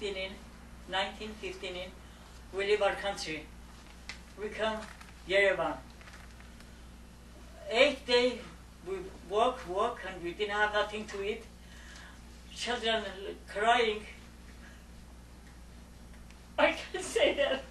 In 1915, we leave our country. We come Yerevan. 8 days we walk, and we didn't have nothing to eat. Children crying. I can't say that.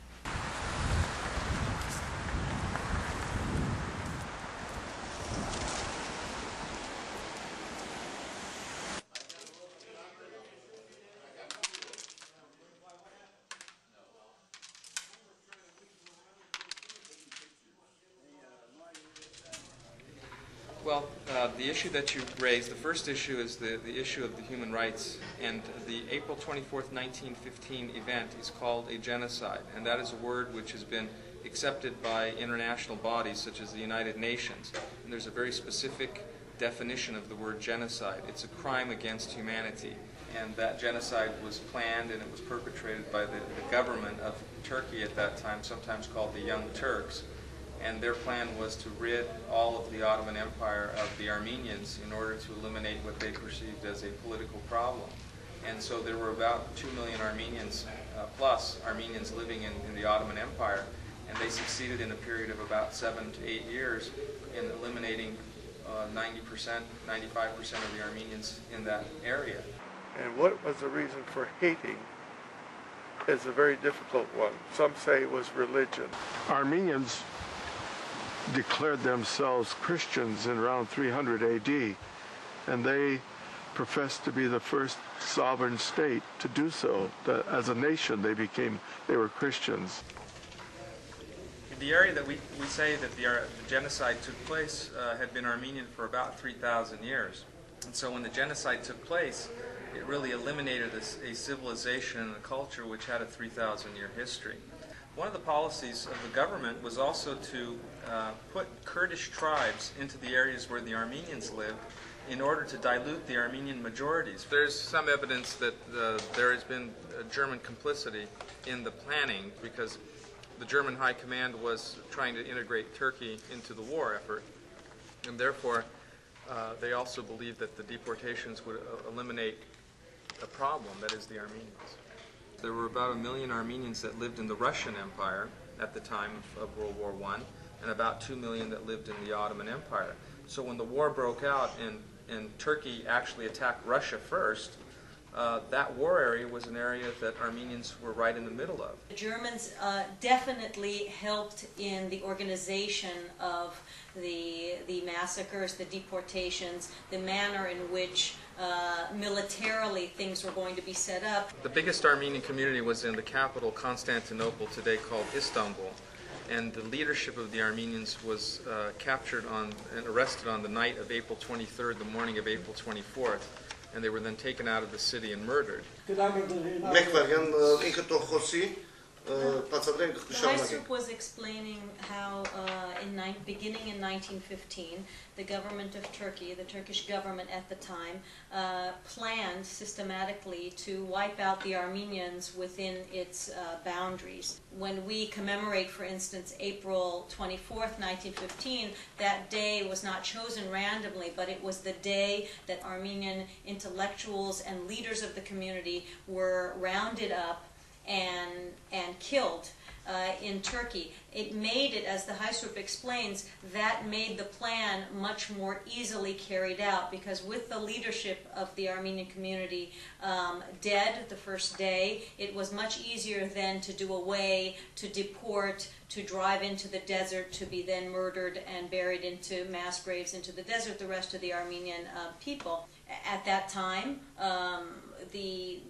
Well, the issue that you raised, the first issue is the issue of the human rights, and the April 24th, 1915 event is called a genocide, and that is a word which has been accepted by international bodies such as the United Nations, and there's a very specific definition of the word genocide. It's a crime against humanity, and that genocide was planned and it was perpetrated by the government of Turkey at that time, sometimes called the Young Turks. And their plan was to rid all of the Ottoman Empire of the Armenians in order to eliminate what they perceived as a political problem. And so there were about 2 million Armenians, plus Armenians living in the Ottoman Empire, and they succeeded in a period of about 7 to 8 years in eliminating 90%, 95% of the Armenians in that area. And what was the reason for hating is a very difficult one. Some say it was religion. Armenians declared themselves Christians in around 300 AD, and they professed to be the first sovereign state to do so. As a nation, they were Christians. The area that we say that the genocide took place had been Armenian for about 3,000 years. And so when the genocide took place, it really eliminated a civilization and a culture which had a 3,000-year history. One of the policies of the government was also to put Kurdish tribes into the areas where the Armenians lived in order to dilute the Armenian majorities. There's some evidence that there has been German complicity in the planning, because the German High Command was trying to integrate Turkey into the war effort, and therefore they also believed that the deportations would eliminate a problem, that is the Armenians. There were about 1 million Armenians that lived in the Russian Empire at the time of World War I, and about 2 million that lived in the Ottoman Empire. So when the war broke out and Turkey actually attacked Russia first, that war area was an area that Armenians were right in the middle of. The Germans definitely helped in the organization of the massacres, the deportations, the manner in which militarily things were going to be set up. The biggest Armenian community was in the capital, Constantinople, today called Istanbul. And the leadership of the Armenians was captured and arrested on the night of April 23rd, the morning of April 24th. And they were then taken out of the city and murdered. Hayastan was explaining how beginning in 1915, the government of Turkey, the Turkish government at the time, planned systematically to wipe out the Armenians within its boundaries. When we commemorate, for instance, April 24th, 1915, that day was not chosen randomly, but it was the day that Armenian intellectuals and leaders of the community were rounded up and killed in Turkey. It made it, as the Hayastan explains, that made the plan much more easily carried out, because with the leadership of the Armenian community dead the first day, it was much easier then to do away, to deport, to drive into the desert, to be then murdered and buried into mass graves into the desert, the rest of the Armenian people. At that time, the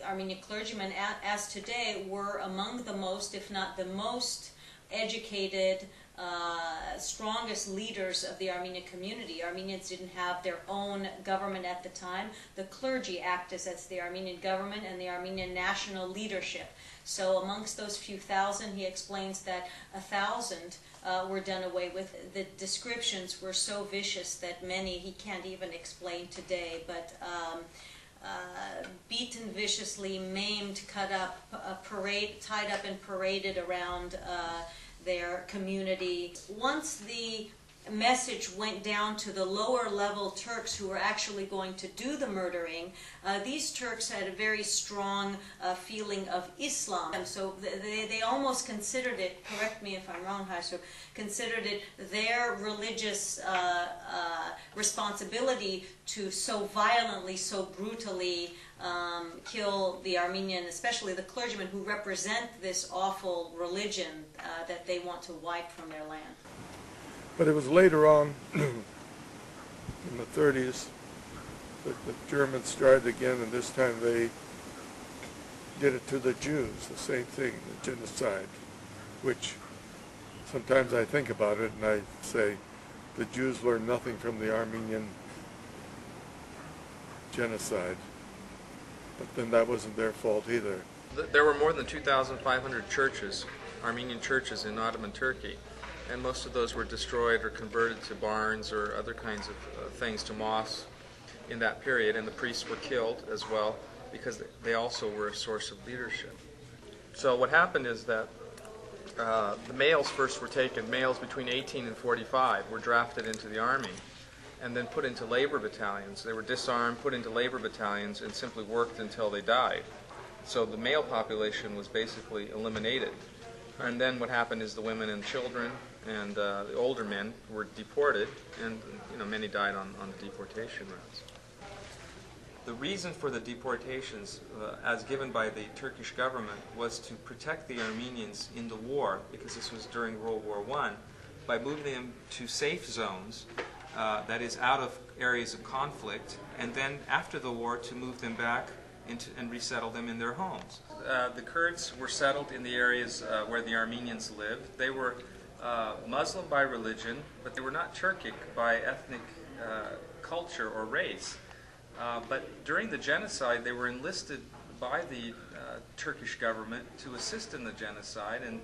Armenian clergymen, as today, were among the most, if not the most, educated, strongest leaders of the Armenian community. Armenians didn't have their own government at the time. The clergy acted as the Armenian government and the Armenian national leadership. So amongst those few thousand, he explains that 1,000 were done away with. The descriptions were so vicious that many he can't even explain today, but beaten viciously, maimed, cut up, tied up and paraded around their community. Once the message went down to the lower level Turks who were actually going to do the murdering, these Turks had a very strong feeling of Islam, and so they almost considered it, correct me if I'm wrong, Hayastan, considered it their religious responsibility to so violently, so brutally kill the Armenian, especially the clergymen who represent this awful religion that they want to wipe from their land. But it was later on, in the 30s, that the Germans started again, and this time they did it to the Jews, the same thing, the genocide, which sometimes I think about it and I say the Jews learned nothing from the Armenian genocide, but then that wasn't their fault either. There were more than 2,500 churches, Armenian churches in Ottoman Turkey. And most of those were destroyed or converted to barns or other kinds of things, to mosques in that period. And the priests were killed as well, because they also were a source of leadership. So what happened is that the males first were taken. Males between 18 and 45 were drafted into the army and then put into labor battalions. They were disarmed, put into labor battalions, and simply worked until they died. So the male population was basically eliminated. And then what happened is the women and children and the older men were deported, and many died on the deportation routes. The reason for the deportations, as given by the Turkish government, was to protect the Armenians in the war, because this was during World War I, by moving them to safe zones that is out of areas of conflict, and then after the war to move them back into and resettle them in their homes. The Kurds were settled in the areas where the Armenians lived. They were Muslim by religion, but they were not Turkic by ethnic culture or race. But during the genocide, they were enlisted by the Turkish government to assist in the genocide, and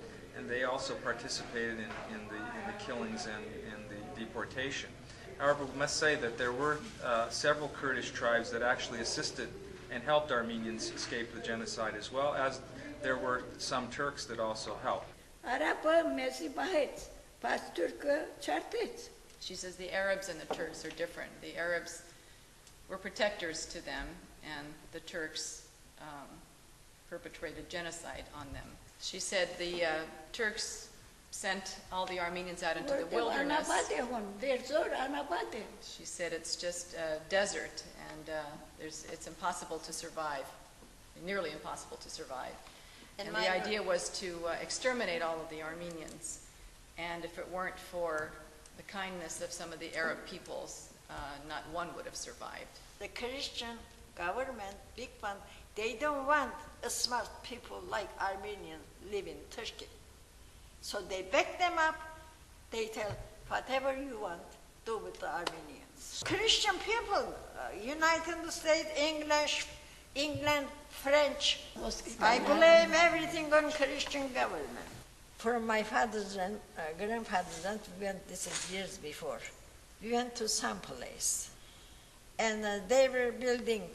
they also participated in the killings and the deportation. However, we must say that there were several Kurdish tribes that actually assisted and helped Armenians escape the genocide, as well as there were some Turks that also helped. She says the Arabs and the Turks are different. The Arabs were protectors to them, and the Turks perpetrated genocide on them. She said the Turks sent all the Armenians out into the wilderness. She said it's just a desert, and it's impossible to survive, nearly impossible to survive. And the idea was to exterminate all of the Armenians. And if it weren't for the kindness of some of the Arab peoples, not one would have survived. The Christian government, big one, they don't want smart people like Armenians live in Turkey. So they back them up. They tell, whatever you want, do with the Armenians. Christian people, United States, English, England, French, I blame everything on Christian government. From my father's and grandfather's aunt, we went, this is years before, we went to some place. And they were building,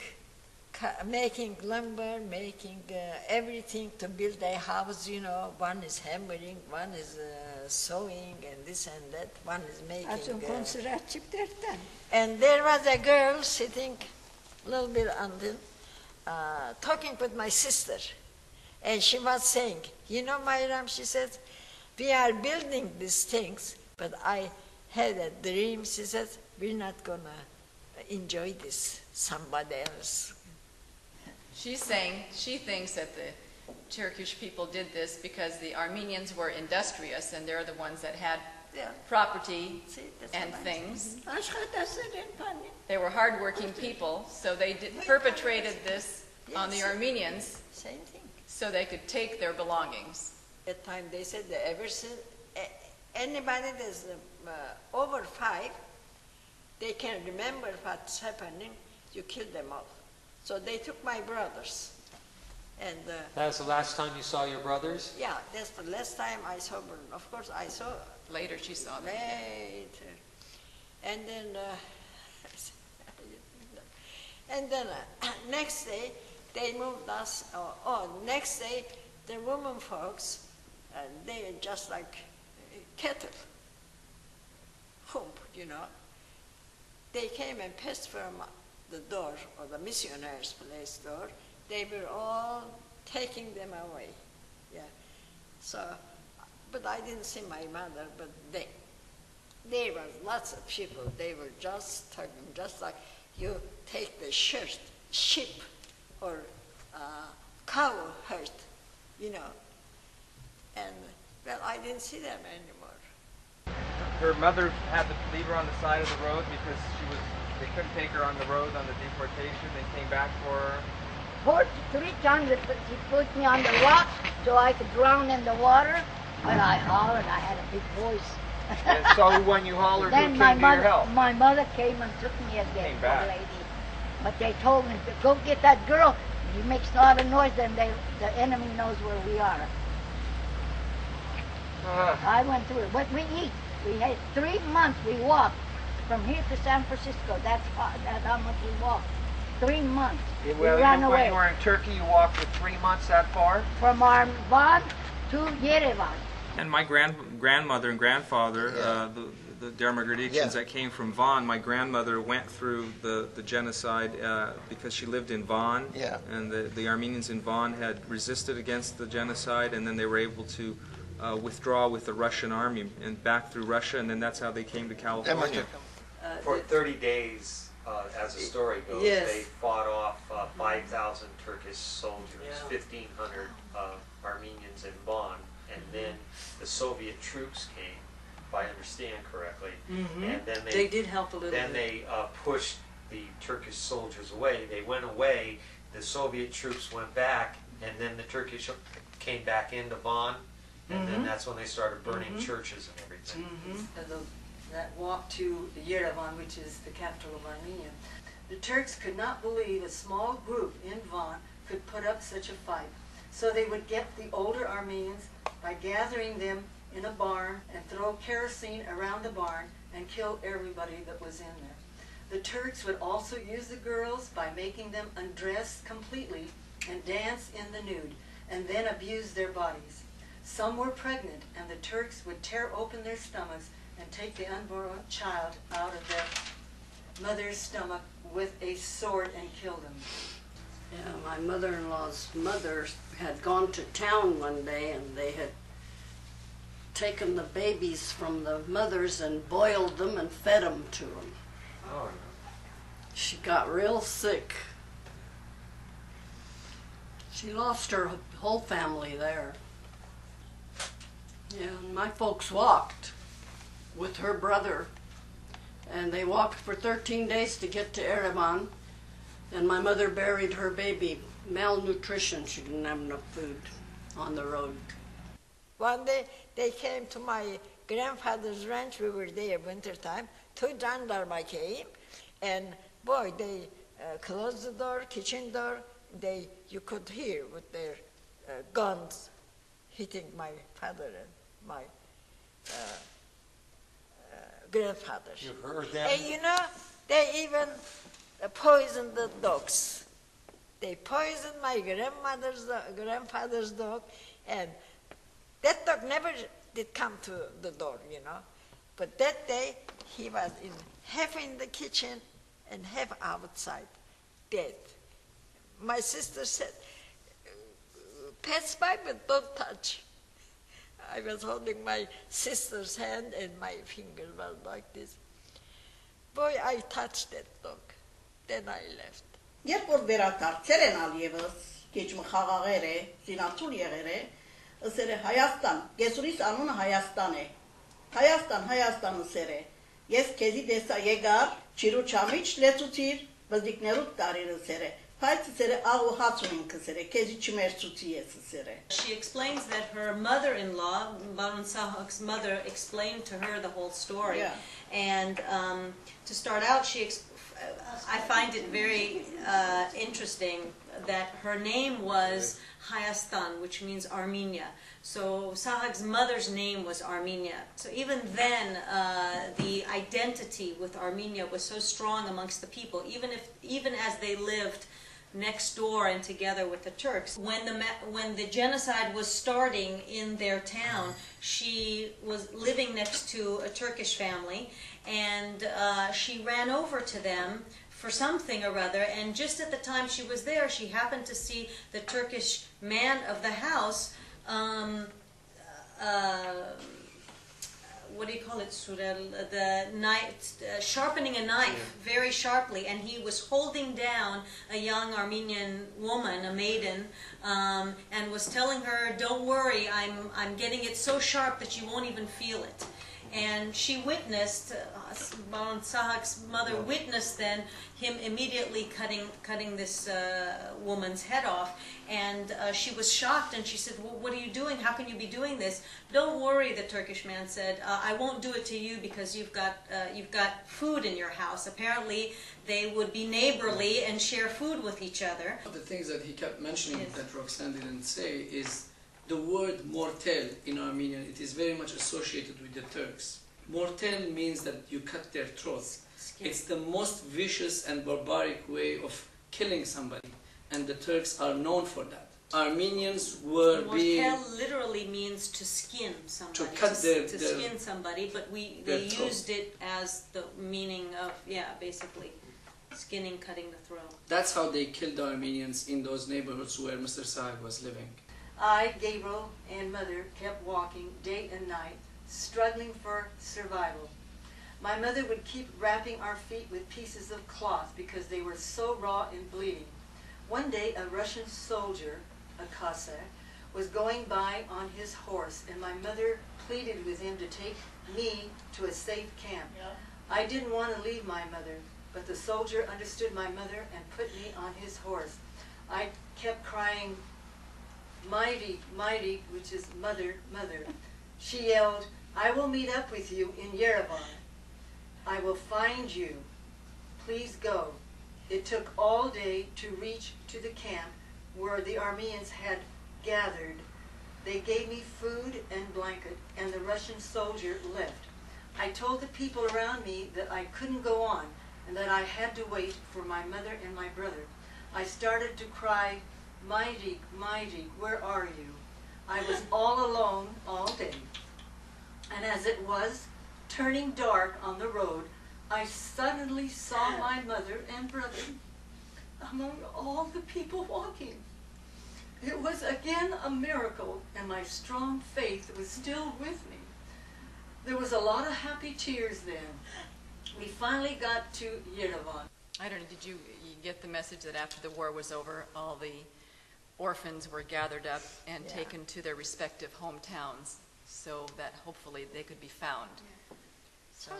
making lumber, making everything to build a house, you know. One is hammering, one is sewing, and this and that. One is making... and there was a girl sitting a little bit under, talking with my sister. And she was saying, you know, Mayram, she said, we are building these things, but I had a dream, she said, we're not going to enjoy this, somebody else. She's saying she thinks that the Turkish people did this because the Armenians were industrious, and they're the ones that had property and things. They were hardworking people, so they perpetrated this on the Armenians. Same thing. So they could take their belongings. At the time they said that ever since anybody that's over 5, they can remember what's happening, you kill them all. So they took my brothers. And that was the last time you saw your brothers? Yeah, that's the last time I saw them. Of course, I saw... Later she saw them. Later. And then next day, they moved us on. Next day, the women folks, they just like cattle, hump, you know. They came and passed from the door, or the missionaries' place door. They were all taking them away, yeah. So, but I didn't see my mother, but there was lots of people. They were just talking, just like you take the sheep, or cow herd, you know. And, well, I didn't see them anymore. Her mother had to leave her on the side of the road because they couldn't take her on the road on the deportation. They came back for her. 3 times she put me on the rock so I could drown in the water. But I hollered, I had a big voice. And so when you hollered, then who came to your help? My mother came and took me again, Came back. lady. But they told me to go get that girl. He makes a lot of noise, then the enemy knows where we are. I went through it. What we eat, we had 3 months we walked from here to San Francisco. That's how much we walked. 3 months. Yeah, We well, ran even away. when you were in Turkey, you walked for 3 months that far? From Van to Yerevan. And my grandmother and grandfather, the Dermagradicians that came from Van, my grandmother went through the genocide because she lived in Van, and the Armenians in Van had resisted against the genocide, and then they were able to withdraw with the Russian army and back through Russia, and then that's how they came to California. For 30 days, as the story goes, they fought off 5,000 Turkish soldiers, 1,500 Armenians in Van, and then the Soviet troops came, if I understand correctly. Mm-hmm. And then They did help a little then bit. they pushed the Turkish soldiers away. They went away, the Soviet troops went back, and then the Turkish came back into Van, and then that's when they started burning churches and everything. That walk to Yerevan, which is the capital of Armenia. The Turks could not believe a small group in Van could put up such a fight. So they would get the older Armenians by gathering them in a barn and throw kerosene around the barn and kill everybody that was in there. The Turks would also use the girls by making them undress completely and dance in the nude, and then abuse their bodies. Some were pregnant, and the Turks would tear open their stomachs and take the unborn child out of their mother's stomach with a sword and kill them. Yeah, my mother-in-law's mother had gone to town one day, and they had taken the babies from the mothers and boiled them and fed them to them. Oh, She got real sick. She lost her whole family there. Yeah, and my folks walked with her brother, and they walked for 13 days to get to Yerevan, and my mother buried her baby. Malnutrition, she didn't have enough food on the road. One day they came to my grandfather's ranch. We were there wintertime. 2 gendarmes came, and boy, they closed the door, kitchen door. You could hear with their guns hitting my father and my grandfather. You heard them? And you know, they even poisoned the dogs. They poisoned my grandfather's dog, and that dog never did come to the door, you know. But that day, he was half in the kitchen and half outside, dead. My sister said, pass by, but don't touch. I was holding my sister's hand, and my finger was like this. Boy, I touched that dog. Then I left. Երբ որ վերադարձել են ալիևս, քիչմը խաղաղեր է, զինացուլ եղեր է, ըսեր է Հայաստան, կեսուրիս անունը Հայաստան է, Հայաստան ըսեր է, ես քեզի դեսա եկար, չիրու չամիչ լեցուցիր, բզդիկներուտ տարիր ըսեր է, փայց ըսեր է աղ ու հաց ունին կսեր է, քեզի չմերցուցի ես ըսեր է. She explains that her mother-in-law, Baron Sahak's mother, explained to her the whole story. Yeah. And to start out, I find it very interesting that her name was Hayastan, which means Armenia. So Sahak's mother's name was Armenia. So even then, the identity with Armenia was so strong amongst the people, even as they lived next door and together with the Turks. When the genocide was starting in their town, she was living next to a Turkish family, and she ran over to them for something or other, and just at the time she was there, she happened to see the Turkish man of the house, what do you call it, Surel? The knife, sharpening a knife very sharply, and he was holding down a young Armenian woman, a maiden, and was telling her, "Don't worry, I'm getting it so sharp that you won't even feel it." And she witnessed, Baron Sahak's mother witnessed then him immediately cutting this woman's head off, and she was shocked, and she said, "Well, what are you doing? How can you be doing this?" "Don't worry," the Turkish man said, "I won't do it to you because you've got food in your house." Apparently, they would be neighborly and share food with each other. The things that he kept mentioning that Roxanne didn't say is the word mortel in Armenian. It is very much associated with the Turks. Mortel means that you cut their throats. It's the most vicious and barbaric way of killing somebody, and the Turks are known for that. Armenians were being... Mortel literally means to skin somebody, to cut to skin somebody, but they used it as the meaning of, basically skinning, cutting the throat. That's how they killed the Armenians in those neighborhoods where Mr. Sahak was living. I, Gabriel, and Mother kept walking day and night, struggling for survival. My mother would keep wrapping our feet with pieces of cloth because they were so raw and bleeding. One day, a Russian soldier, a Cossack, was going by on his horse, and my mother pleaded with him to take me to a safe camp. I didn't want to leave my mother, but the soldier understood my mother and put me on his horse. I kept crying, "Mighty, mighty," which is mother, mother. She yelled, "I will meet up with you in Yerevan. I will find you. Please go." It took all day to reach to the camp where the Armenians had gathered. They gave me food and blanket, and the Russian soldier left. I told the people around me that I couldn't go on and that I had to wait for my mother and my brother. I started to cry, "Mighty, mighty, where are you?" I was all alone all day. And as it was turning dark on the road, I suddenly saw my mother and brother among all the people walking. It was again a miracle, and my strong faith was still with me. There was a lot of happy tears then. We finally got to Yerevan. I don't know, did you get the message that after the war was over, all the orphans were gathered up and taken to their respective hometowns so that hopefully they could be found? So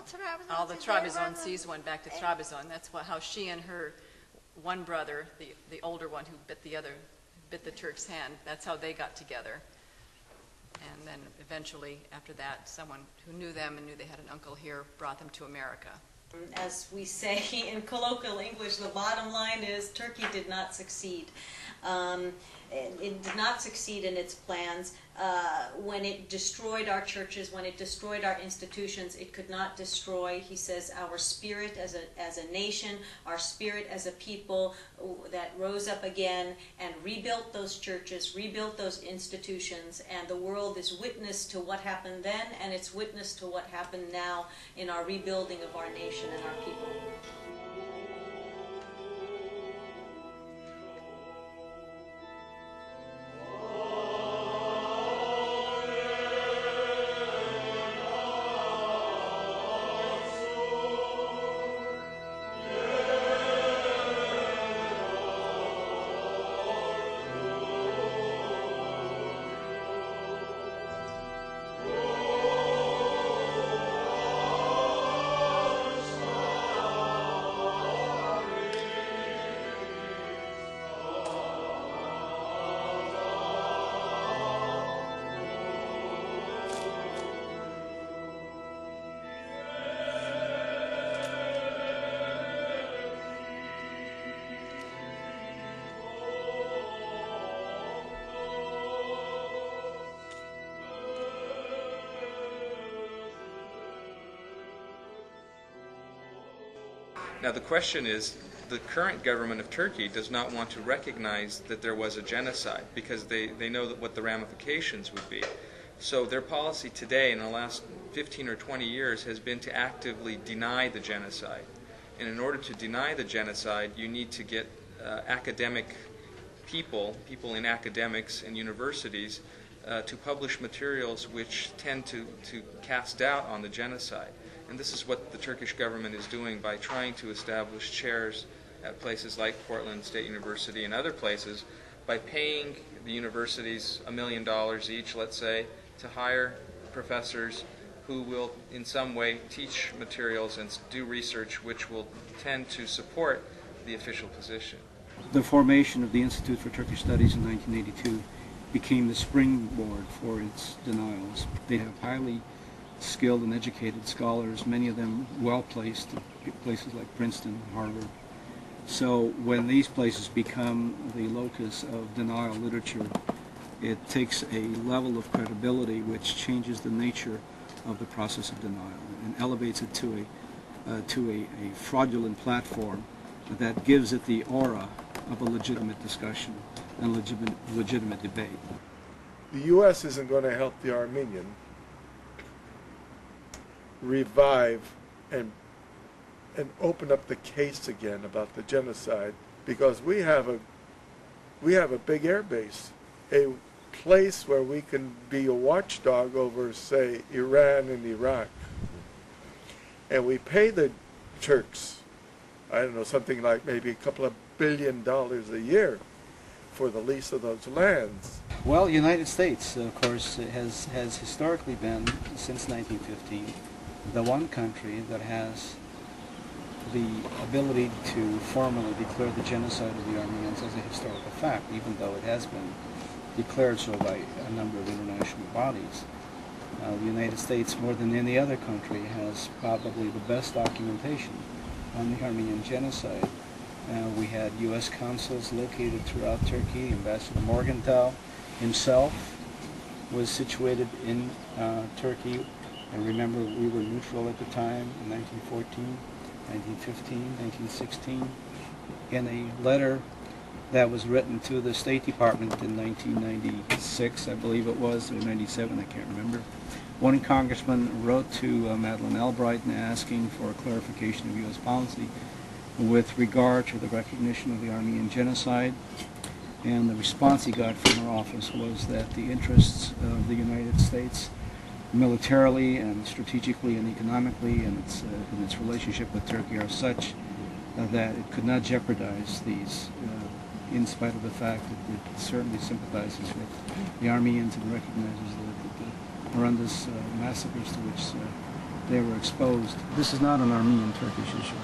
all the Trabzoncees went back to Trabzon. That's how she and her one brother, the older one who bit the Turk's hand, that's how they got together. And then eventually, after that, someone who knew them and knew they had an uncle here brought them to America. As we say in colloquial English, the bottom line is Turkey did not succeed. It did not succeed in its plans. When it destroyed our churches, when it destroyed our institutions, it could not destroy, he says, our spirit as a nation, our spirit as a people that rose up again and rebuilt those churches, rebuilt those institutions, and the world is witness to what happened then, and it's witness to what happened now in our rebuilding of our nation and our people. Now the question is, the current government of Turkey does not want to recognize that there was a genocide because they know what the ramifications would be. So their policy today in the last 15 or 20 years has been to actively deny the genocide. And in order to deny the genocide, you need to get academic people in academics and universities to publish materials which tend to cast doubt on the genocide. And this is what the Turkish government is doing by trying to establish chairs at places like Portland State University and other places by paying the universities $1 million each, let's say, to hire professors who will in some way teach materials and do research which will tend to support the official position. The formation of the Institute for Turkish Studies in 1982 became the springboard for its denials. They have highly skilled and educated scholars, many of them well-placed at places like Princeton, Harvard. So when these places become the locus of denial literature, it takes a level of credibility which changes the nature of the process of denial and elevates it to a fraudulent platform that gives it the aura of a legitimate discussion and legitimate debate. The U.S. isn't going to help the Armenian revive and open up the case again about the genocide, because we have a big air base, a place where we can be a watchdog over, say, Iran and Iraq. And we pay the Turks, I don't know, something like maybe a couple of $1 billion a year for the lease of those lands. Well, the United States, of course, has historically been, since 1915, the one country that has the ability to formally declare the genocide of the Armenians as a historical fact, even though it has been declared so by a number of international bodies. The United States, more than any other country, has probably the best documentation on the Armenian genocide. We had U.S. consuls located throughout Turkey. Ambassador Morgenthau himself was situated in Turkey. And remember, we were neutral at the time in 1914, 1915, 1916. In a letter that was written to the State Department in 1996, I believe it was, or 97, I can't remember. One congressman wrote to Madeleine Albright asking for a clarification of U.S. policy with regard to the recognition of the Armenian genocide. And the response he got from her office was that the interests of the United States militarily and strategically and economically in its relationship with Turkey are such that it could not jeopardize these, in spite of the fact that it certainly sympathizes with the Armenians and recognizes the horrendous massacres to which they were exposed. This is not an Armenian-Turkish issue.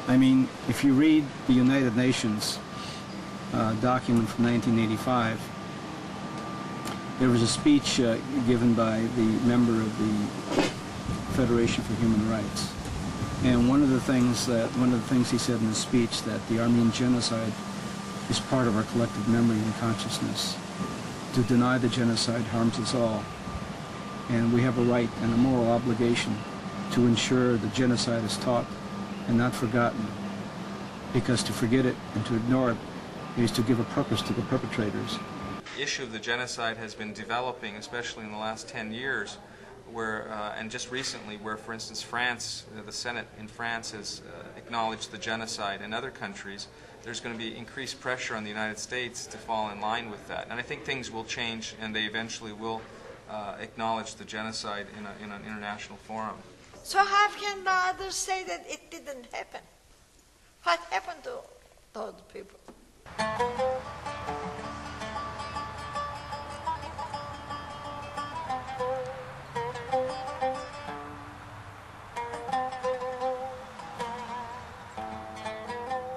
I mean, if you read the United Nations document from 1985, there was a speech given by the member of the Federation for Human Rights, and one of the things he said in the speech, that the Armenian genocide is part of our collective memory and consciousness. To deny the genocide harms us all, and we have a right and a moral obligation to ensure that genocide is taught and not forgotten, because to forget it and to ignore it is to give a purpose to the perpetrators. The issue of the genocide has been developing, especially in the last 10 years, where, and just recently, where, for instance, France, the Senate in France has acknowledged the genocide. In other countries, there's going to be increased pressure on the United States to fall in line with that. And I think things will change, and they eventually will acknowledge the genocide in an international forum. So how can the others say that it didn't happen? What happened to those people?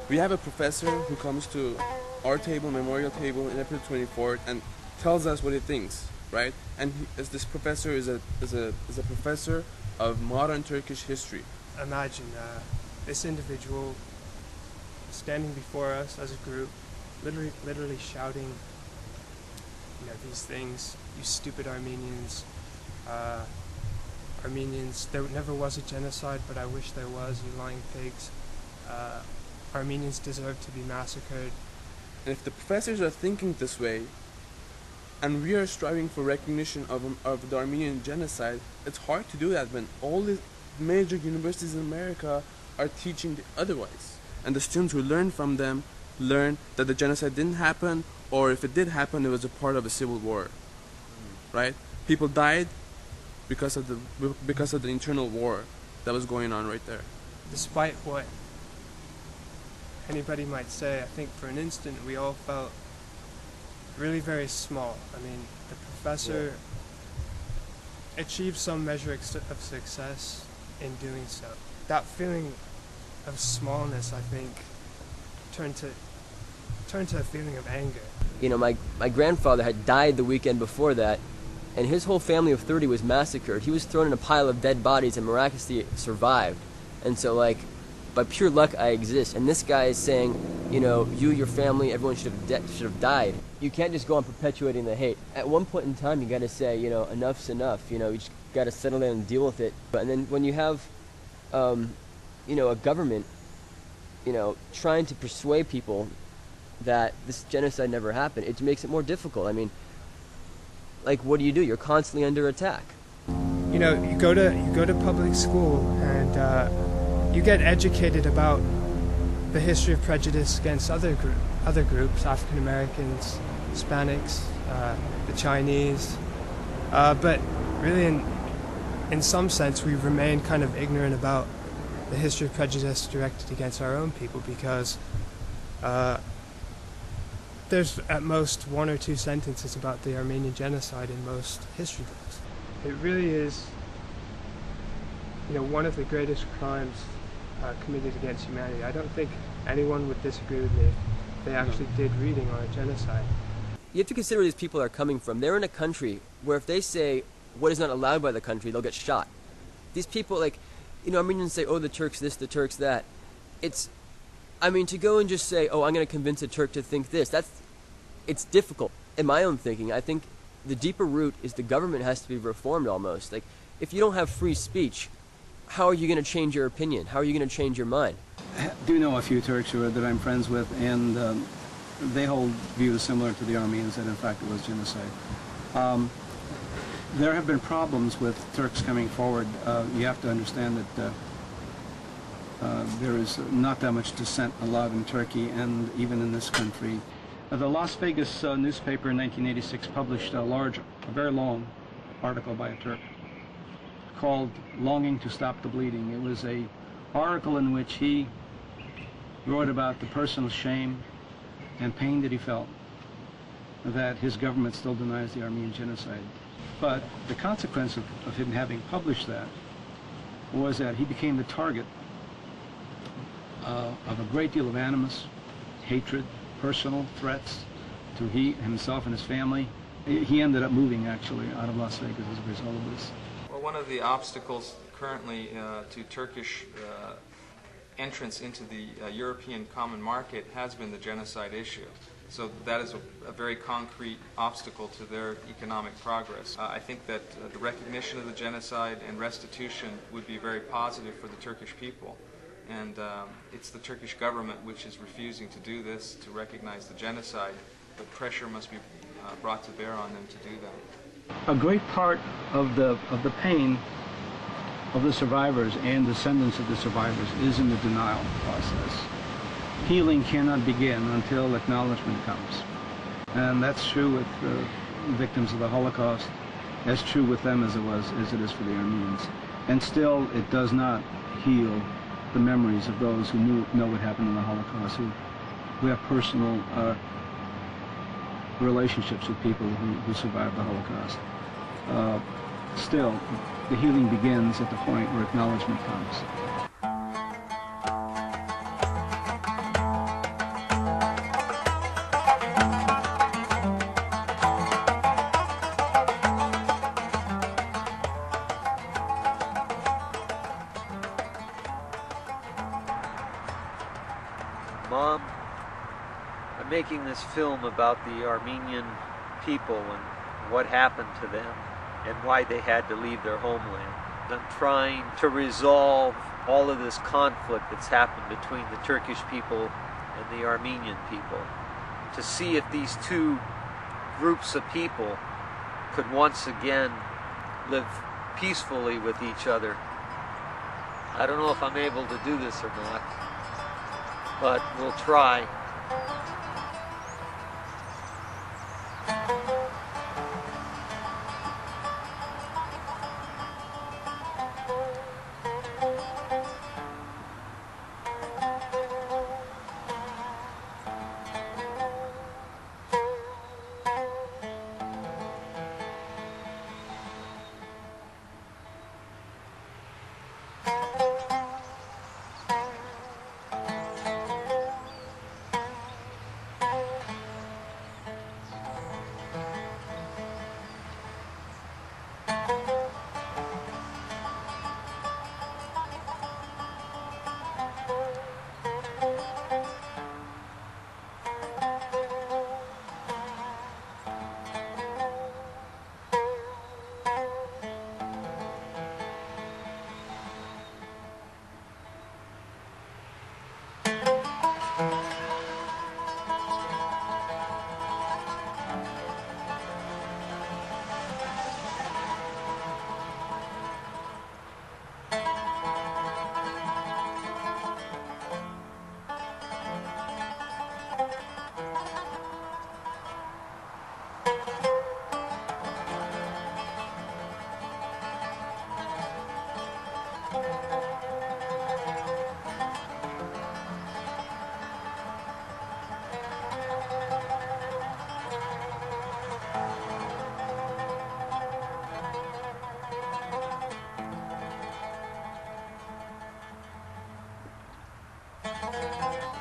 We have a professor who comes to our table, memorial table, in April 24th and tells us what he thinks, right? And this professor is a professor of modern Turkish history. Imagine this individual standing before us as a group, literally shouting, you know, these things, you stupid Armenians, Armenians, there never was a genocide, but I wish there was, you lying pigs. Armenians deserve to be massacred. And if the professors are thinking this way, and we are striving for recognition of the Armenian genocide, it's hard to do that when all the major universities in America are teaching otherwise. And the students who learn from them learn that the genocide didn't happen, or if it did happen, it was a part of a civil war, right? People died because of the internal war that was going on right there. Despite what anybody might say, I think for an instant we all felt really very small. I mean, the professor achieved some measure of success in doing so. That feeling of smallness, I think, turned to a feeling of anger. You know, my grandfather had died the weekend before that, and his whole family of 30 was massacred. He was thrown in a pile of dead bodies and miraculously survived. And so, like, by pure luck, I exist. And this guy is saying, you know, you, your family, everyone should have died. You can't just go on perpetuating the hate. At one point in time, you got to say, you know, enough's enough. You know, you just got to settle down and deal with it. And then when you have, you know, a government, you know, trying to persuade people that this genocide never happened, it makes it more difficult. I mean, like, what do? You're constantly under attack. You know, you go to public school and you get educated about the history of prejudice against other groups, African Americans, Hispanics, the Chinese, but really in some sense we remain kind of ignorant about the history of prejudice directed against our own people, because There's at most 1 or 2 sentences about the Armenian Genocide in most history books. It really is, one of the greatest crimes committed against humanity. I don't think anyone would disagree with me if they actually did reading on a genocide. You have to consider where these people are coming from. They're in a country where if they say what is not allowed by the country, they'll get shot. These people, Armenians say, oh, the Turks this, the Turks that. To go and just say, oh, I'm going to convince a Turk to think this, it's difficult. In my own thinking, I think the deeper root is the government has to be reformed almost. If you don't have free speech, how are you going to change your opinion? How are you going to change your mind? I do know a few Turks that I'm friends with, and they hold views similar to the Armenians that in fact it was genocide. There have been problems with Turks coming forward. You have to understand that there is not that much dissent allowed in Turkey and even in this country. The Las Vegas newspaper in 1986 published a very long article by a Turk called Longing to Stop the Bleeding. It was an article in which he wrote about the personal shame and pain that he felt that his government still denies the Armenian Genocide. But the consequence of him having published that was that he became the target of a great deal of animus, hatred, personal threats to himself and his family. He ended up moving, actually, out of Las Vegas as a result of this. Well, one of the obstacles currently to Turkish entrance into the European common market has been the genocide issue. So that is a very concrete obstacle to their economic progress. I think that the recognition of the genocide and restitution would be very positive for the Turkish people. And it's the Turkish government which is refusing to do this, to recognize the genocide, but pressure must be brought to bear on them to do that. A great part of the pain of the survivors and descendants of the survivors is in the denial process. Healing cannot begin until acknowledgement comes. And that's true with victims of the Holocaust. That's true with them as it is for the Armenians. And still, it does not heal the memories of those who know what happened in the Holocaust, who have personal relationships with people who survived the Holocaust. Still, the healing begins at the point where acknowledgement comes. Mom, I'm making this film about the Armenian people and what happened to them and why they had to leave their homeland. I'm trying to resolve all of this conflict that's happened between the Turkish people and the Armenian people, to see if these two groups of people could once again live peacefully with each other. I don't know if I'm able to do this or not, but we'll try. Thank you.